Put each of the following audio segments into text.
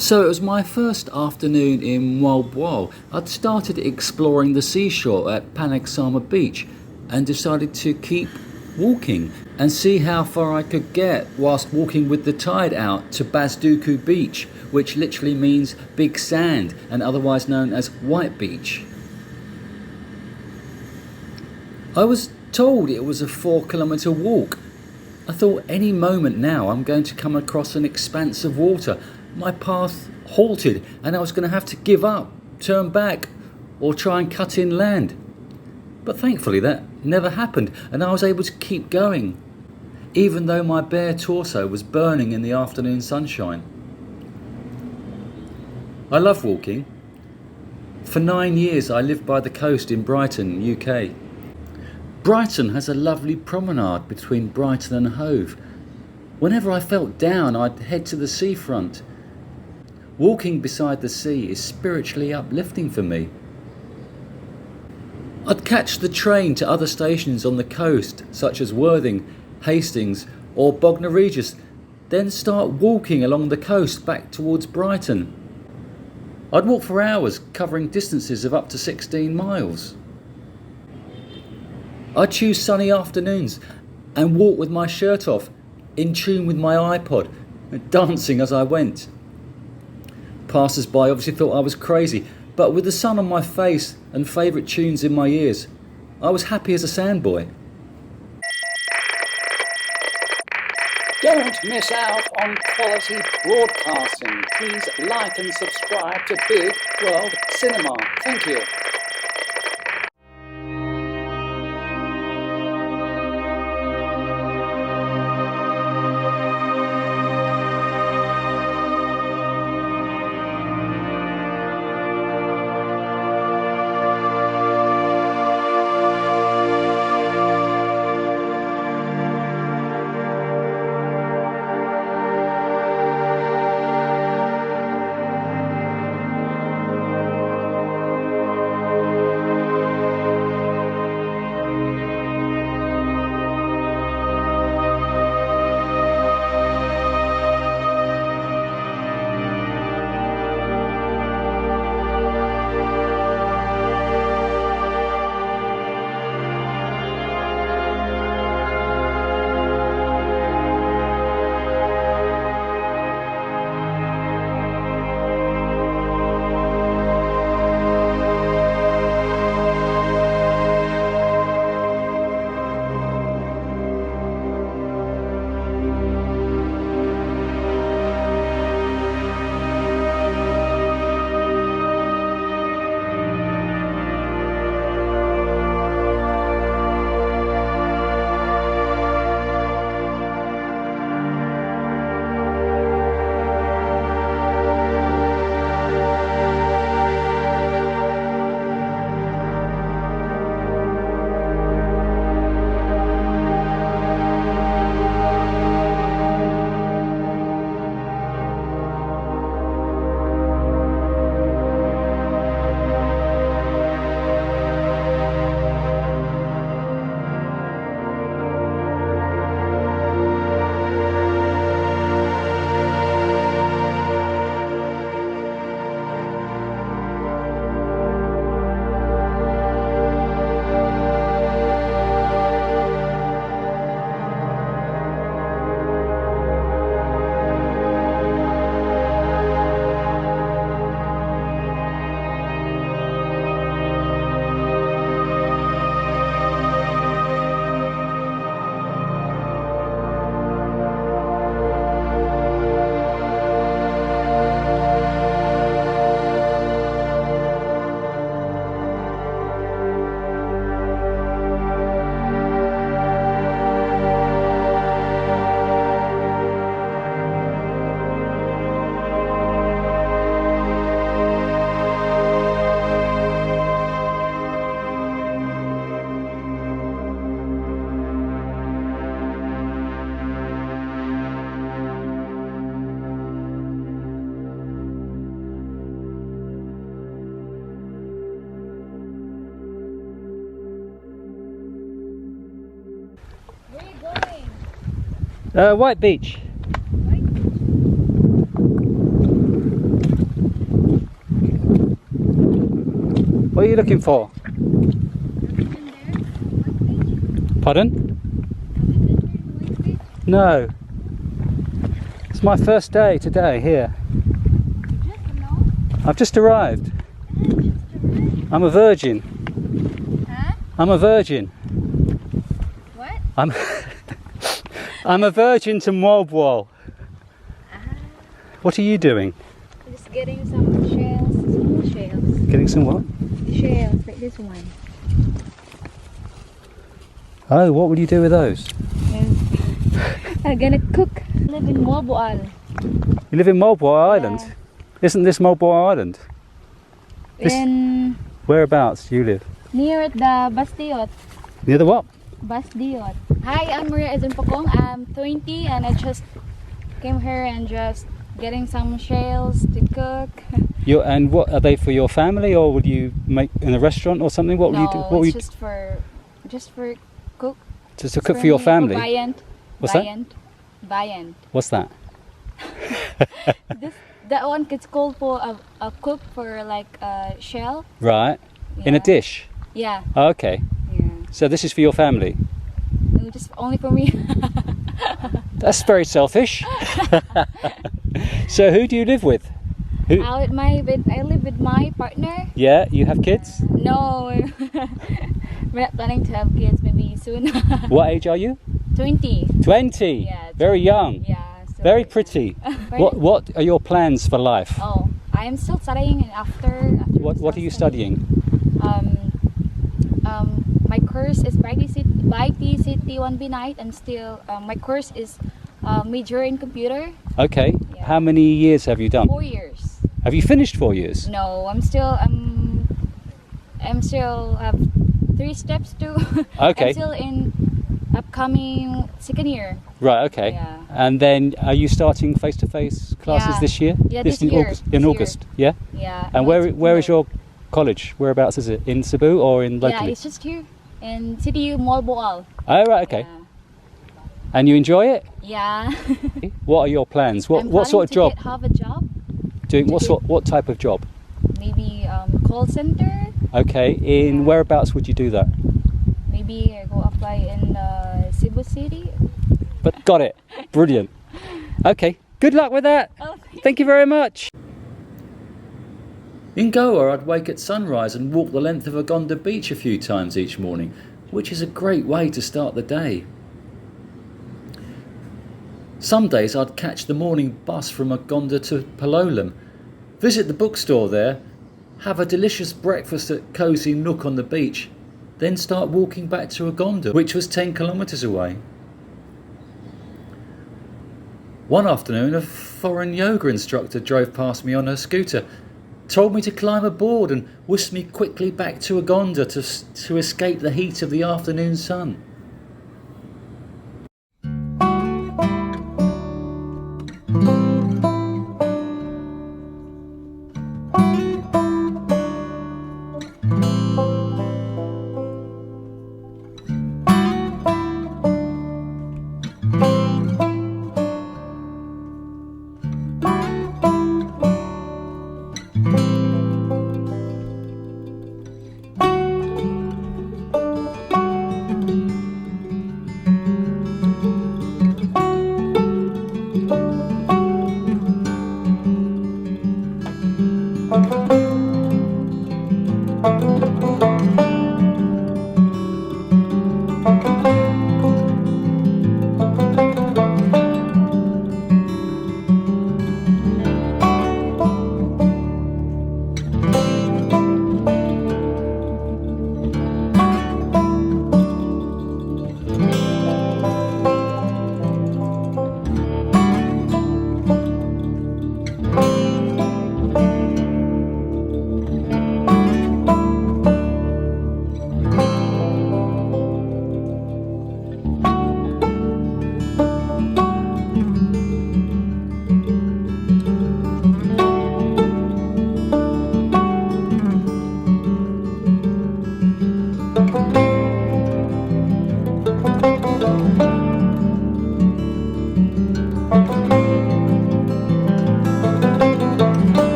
So it was my first afternoon in Moalboal. I'd started exploring the seashore at Panagsama Beach and decided to keep walking and see how far I could get whilst walking with the tide out to Basduku Beach, which literally means big sand and otherwise known as White Beach. I was told it was a 4-kilometre walk. I thought any moment now I'm going to come across an expanse of water. My path halted and I was going to have to give up, turn back or try and cut inland. But thankfully that never happened and I was able to keep going, even though my bare torso was burning in the afternoon sunshine. I love walking. For 9 years I lived by the coast in Brighton, UK. Brighton has a lovely promenade between Brighton and Hove. Whenever I felt down, I'd head to the seafront. Walking beside the sea is spiritually uplifting for me. I'd catch the train to other stations on the coast, such as Worthing, Hastings or Bognor Regis, then start walking along the coast back towards Brighton. I'd walk for hours, covering distances of up to 16 miles. I'd choose sunny afternoons and walk with my shirt off, in tune with my iPod, dancing as I went. Passers-by obviously thought I was crazy, but with the sun on my face and favourite tunes in my ears, I was happy as a sandboy. Don't miss out on quality broadcasting. Please like and subscribe to Bigg World Cinema. Thank you. White Beach. are you looking for? Pardon? No. It's my first day today here. I've just arrived. I'm a virgin. Huh? I'm a virgin. What? I'm a virgin to Moalboal. What are you doing? Just getting some shells, small shells. Getting some what? Shells, like this one. Oh, what will you do with those? I'm gonna cook. I live in Moalboal. You live in Moalboal Island? Yeah. Isn't this Moalboal Island? This- In Whereabouts do you live? near the Basdiot. Near the what? Basdiot. Hi, I'm Maria Izinpokong. I'm 20 and I just came here and just getting some shells to cook. And what are they for your family, or would you make in a restaurant or something? What will you do? What will it's you just for cook. to cook for your family? Viand. What's that? Viand. What's that? That one it's called for a cook for like a shell. Right. In a Yeah. dish. Yeah. Oh, okay. Yeah. So this is for your family. No, just only for me. That's very selfish. So who do you live with? Who? I live with my partner. Yeah, you have kids? No, we're not planning to have kids. Maybe soon. What age are you? 20. 20. Yeah. Very young. Yeah. So Very pretty. What are your plans for life? Oh, I am still studying, and after What are you studying? My course is Bigg City 1B night, and still my course is major in computer. Okay. Yeah. How many years have you done? 4 years. Have you finished 4 years? No, I'm still have 3 steps to. Okay. I'm still in upcoming 2nd year. Right, okay. Yeah. And then are you starting face-to-face classes Yeah. this year? Yeah, this year. August, This in year. August, yeah? Yeah. And no, where it's is your college? Whereabouts is it? In Cebu or in Yeah, locally? it's just here in City Moalboal. Oh, right, okay. And you enjoy it? Yeah. What are your plans? What I'm sort of planning job? to have a job. Doing what type of job? Maybe call center. Okay, in whereabouts would you do that? Maybe I go apply in Cebu City. But got it. Brilliant. Okay, good luck with that. Oh, Thank you very much. In Goa, I'd wake at sunrise and walk the length of Agonda Beach a few times each morning, which is a great way to start the day. Some days I'd catch the morning bus from Agonda to Palolem, visit the bookstore there, have a delicious breakfast at Cosy Nook on the beach, then start walking back to Agonda, which was 10 kilometres away. One afternoon, a foreign yoga instructor drove past me on her scooter, told me to climb aboard and whisked me quickly back to Agonda to escape the heat of the afternoon sun.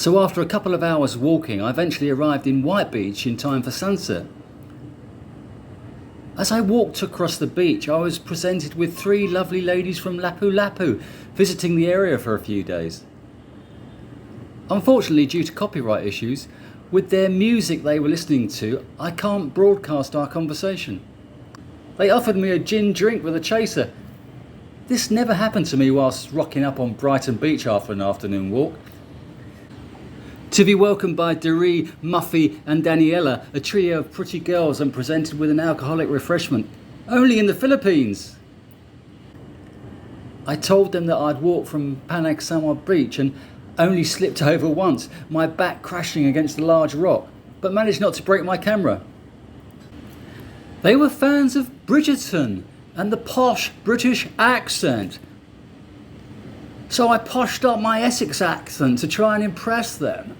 So after a couple of hours walking, I eventually arrived in White Beach in time for sunset. As I walked across the beach, I was presented with 3 lovely ladies from Lapu-Lapu visiting the area for a few days. Unfortunately, due to copyright issues, with their music they were listening to, I can't broadcast our conversation. They offered me a gin drink with a chaser. This never happened to me whilst rocking up on Brighton Beach after an afternoon walk. To be welcomed by Doree, Muffy and Daniela, a trio of pretty girls, and presented with an alcoholic refreshment, only in the Philippines. I told them that I'd walked from Panagsama Beach and only slipped over once, my back crashing against a large rock, but managed not to break my camera. They were fans of Bridgerton and the posh British accent. So I poshed up my Essex accent to try and impress them.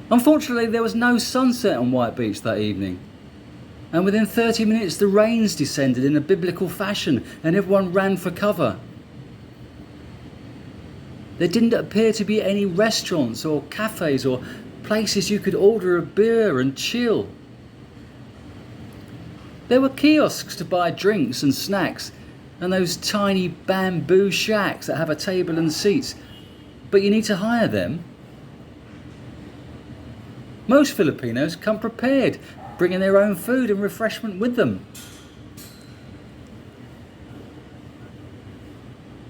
Unfortunately, there was no sunset on White Beach that evening, and within 30 minutes the rains descended in a biblical fashion and everyone ran for cover. There didn't appear to be any restaurants or cafes or places you could order a beer and chill. There were kiosks to buy drinks and snacks, and those tiny bamboo shacks that have a table and seats, but you need to hire them. Most Filipinos come prepared, bringing their own food and refreshment with them.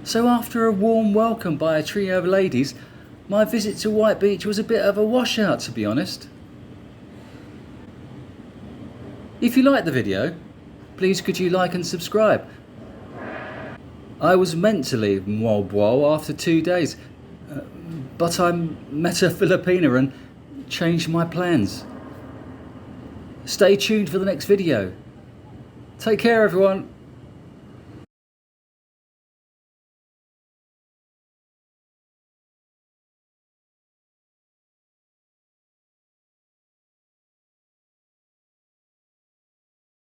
So after a warm welcome by a trio of ladies, my visit to White Beach was a bit of a washout, to be honest. If you liked the video, please could you like and subscribe. I was meant to leave Moalboal after 2 days, but I met a Filipina and changed my plans. Stay tuned for the next video. Take care, everyone.